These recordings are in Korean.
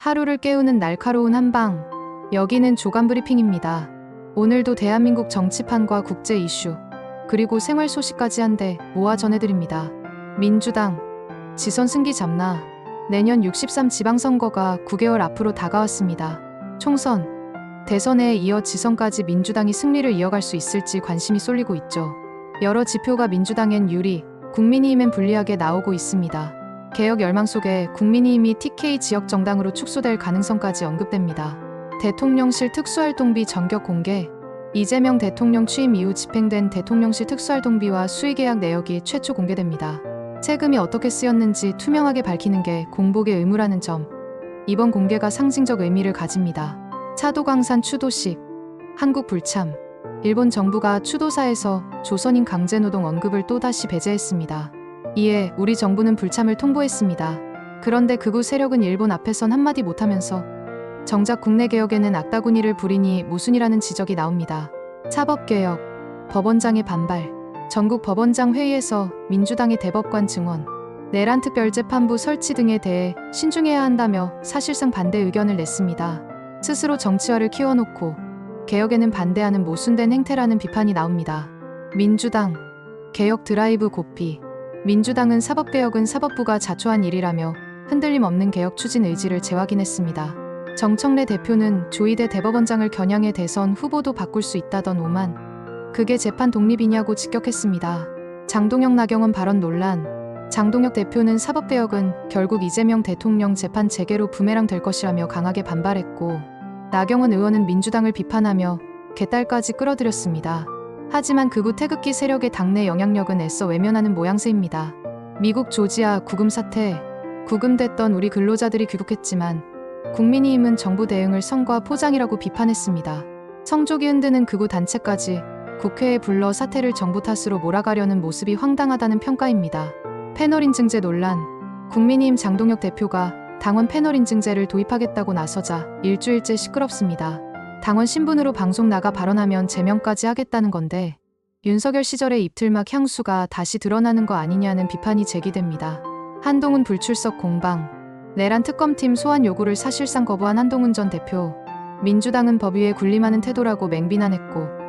하루를 깨우는 날카로운 한방. 여기는 조간 브리핑입니다. 오늘도 대한민국 정치판과 국제 이슈, 그리고 생활 소식까지 한데 모아 전해드립니다. 민주당 지선 승기 잡나. 내년 63 지방선거가 9개월 앞으로 다가왔습니다. 총선, 대선에 이어 지선까지 민주당이 승리를 이어갈 수 있을지 관심이 쏠리고 있죠. 여러 지표가 민주당엔 유리, 국민의힘엔 불리하게 나오고 있습니다. 개혁 열망 속에 국민의힘이 TK 지역 정당으로 축소될 가능성까지 언급됩니다. 대통령실 특수활동비 전격 공개. 이재명 대통령 취임 이후 집행된 대통령실 특수활동비와 수의계약 내역이 최초 공개됩니다. 세금이 어떻게 쓰였는지 투명하게 밝히는 게 공복의 의무라는 점. 이번 공개가 상징적 의미를 가집니다. 차도광산 추도식, 한국 불참. 일본 정부가 추도사에서 조선인 강제노동 언급을 또다시 배제했습니다. 이에 우리 정부는 불참을 통보했습니다. 그런데 극우 세력은 일본 앞에선 한마디 못하면서 정작 국내 개혁에는 악다구니를 부리니 모순이라는 지적이 나옵니다. 사법개혁, 법원장의 반발. 전국 법원장 회의에서 민주당의 대법관 증언, 내란 특별재판부 설치 등에 대해 신중해야 한다며 사실상 반대 의견을 냈습니다. 스스로 정치화를 키워놓고 개혁에는 반대하는 모순된 행태라는 비판이 나옵니다. 민주당, 개혁 드라이브 고피. 민주당은 사법개혁은 사법부가 자초한 일이라며 흔들림 없는 개혁 추진 의지를 재확인했습니다. 정청래 대표는 조희대 대법원장을 겨냥해 대선 후보도 바꿀 수 있다던 오만. 그게 재판 독립이냐고 직격했습니다. 장동혁 나경원 발언 논란. 장동혁 대표는 사법개혁은 결국 이재명 대통령 재판 재개로 부메랑 될 것이라며 강하게 반발했고, 나경원 의원은 민주당을 비판하며 개딸까지 끌어들였습니다. 하지만 극우 태극기 세력의 당내 영향력은 애써 외면하는 모양새입니다. 미국 조지아 구금 사태. 구금됐던 우리 근로자들이 귀국했지만 국민의힘은 정부 대응을 성과 포장이라고 비판했습니다. 성족이 흔드는 극우 단체까지 국회에 불러 사태를 정부 탓으로 몰아가려는 모습이 황당하다는 평가입니다. 패널 인증제 논란. 국민의힘 장동혁 대표가 당원 패널 인증제를 도입하겠다고 나서자 일주일째 시끄럽습니다. 당원 신분으로 방송 나가 발언하면 제명까지 하겠다는 건데 윤석열 시절의 입틀막 향수가 다시 드러나는 거 아니냐는 비판이 제기됩니다. 한동훈 불출석 공방. 내란 특검팀 소환 요구를 사실상 거부한 한동훈 전 대표. 민주당은 법 위에 군림하는 태도라고 맹비난했고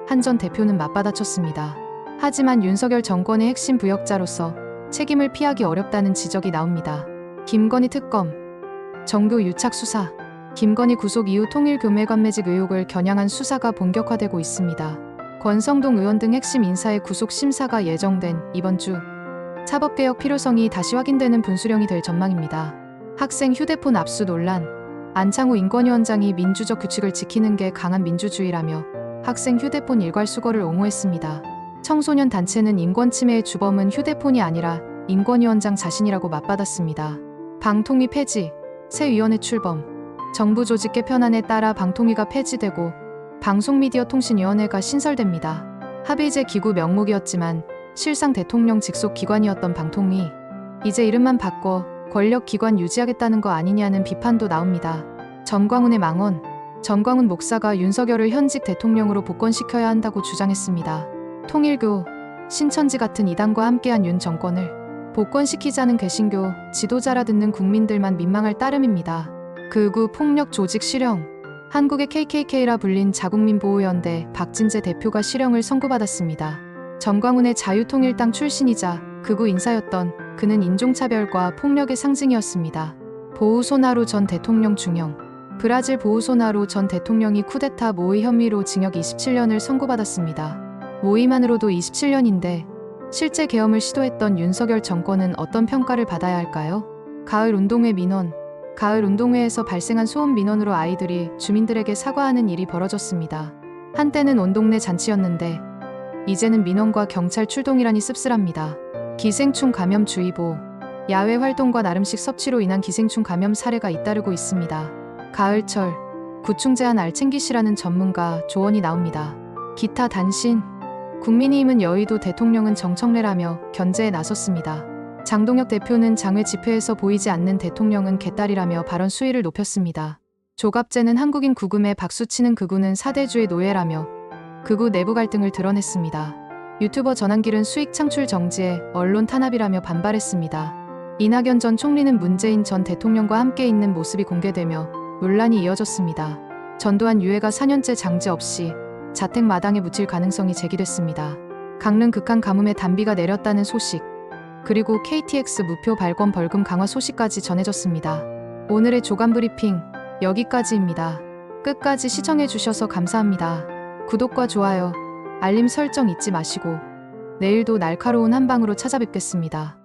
한 전 대표는 맞받아쳤습니다. 하지만 윤석열 정권의 핵심 부역자로서 책임을 피하기 어렵다는 지적이 나옵니다. 김건희 특검, 정교 유착 수사. 김건희 구속 이후 통일교매관매직 의혹을 겨냥한 수사가 본격화되고 있습니다. 권성동 의원 등 핵심 인사의 구속 심사가 예정된 이번 주, 사법개혁 필요성이 다시 확인되는 분수령이 될 전망입니다. 학생 휴대폰 압수 논란. 안창호 인권위원장이 민주적 규칙을 지키는 게 강한 민주주의라며 학생 휴대폰 일괄 수거를 옹호했습니다. 청소년 단체는 인권침해의 주범은 휴대폰이 아니라 인권위원장 자신이라고 맞받았습니다. 방통위 폐지, 새 위원회 출범. 정부 조직 개편안에 따라 방통위가 폐지되고 방송미디어통신위원회가 신설됩니다. 합의제 기구 명목이었지만 실상 대통령 직속 기관이었던 방통위. 이제 이름만 바꿔 권력기관 유지하겠다는 거 아니냐는 비판도 나옵니다. 전광훈의 망언. 전광훈 목사가 윤석열을 현직 대통령으로 복권시켜야 한다고 주장했습니다. 통일교, 신천지 같은 이단과 함께한 윤 정권을 복권시키자는 개신교 지도자라 듣는 국민들만 민망할 따름입니다. 극우 폭력 조직 실형. 한국의 KKK라 불린 자국민보호연대 박진재 대표가 실형을 선고받았습니다. 전광훈의 자유통일당 출신이자 극우 인사였던 그는 인종차별과 폭력의 상징이었습니다. 보우소나루 전 대통령 중형. 브라질 보우소나루 전 대통령이 쿠데타 모의 혐의로 징역 27년을 선고받았습니다. 모의만으로도 27년인데 실제 계엄을 시도했던 윤석열 정권은 어떤 평가를 받아야 할까요? 가을 운동회 민원. 가을 운동회에서 발생한 소음 민원으로 아이들이 주민들에게 사과하는 일이 벌어졌습니다. 한때는 온 동네 잔치였는데 이제는 민원과 경찰 출동이라니 씁쓸합니다. 기생충 감염주의보. 야외 활동과 나름식 섭취로 인한 기생충 감염 사례가 잇따르고 있습니다. 가을철, 구충 제한 알챙기시라는 전문가 조언이 나옵니다. 기타 단신. 국민의힘은 여의도 대통령은 정청래라며 견제에 나섰습니다. 장동혁 대표는 장외 집회에서 보이지 않는 대통령은 개딸이라며 발언 수위를 높였습니다. 조갑재는 한국인 구금에 박수치는 극우는 사대주의 노예라며 극우 내부 갈등을 드러냈습니다. 유튜버 전한길은 수익 창출 정지에 언론 탄압이라며 반발했습니다. 이낙연 전 총리는 문재인 전 대통령과 함께 있는 모습이 공개되며 논란이 이어졌습니다. 전두환 유해가 4년째 장제 없이 자택 마당에 묻힐 가능성이 제기됐습니다. 강릉 극한 가뭄에 단비가 내렸다는 소식, 그리고 KTX 무표 발권 벌금 강화 소식까지 전해졌습니다. 오늘의 조간 브리핑 여기까지입니다. 끝까지 시청해주셔서 감사합니다. 구독과 좋아요, 알림 설정 잊지 마시고 내일도 날카로운 한방으로 찾아뵙겠습니다.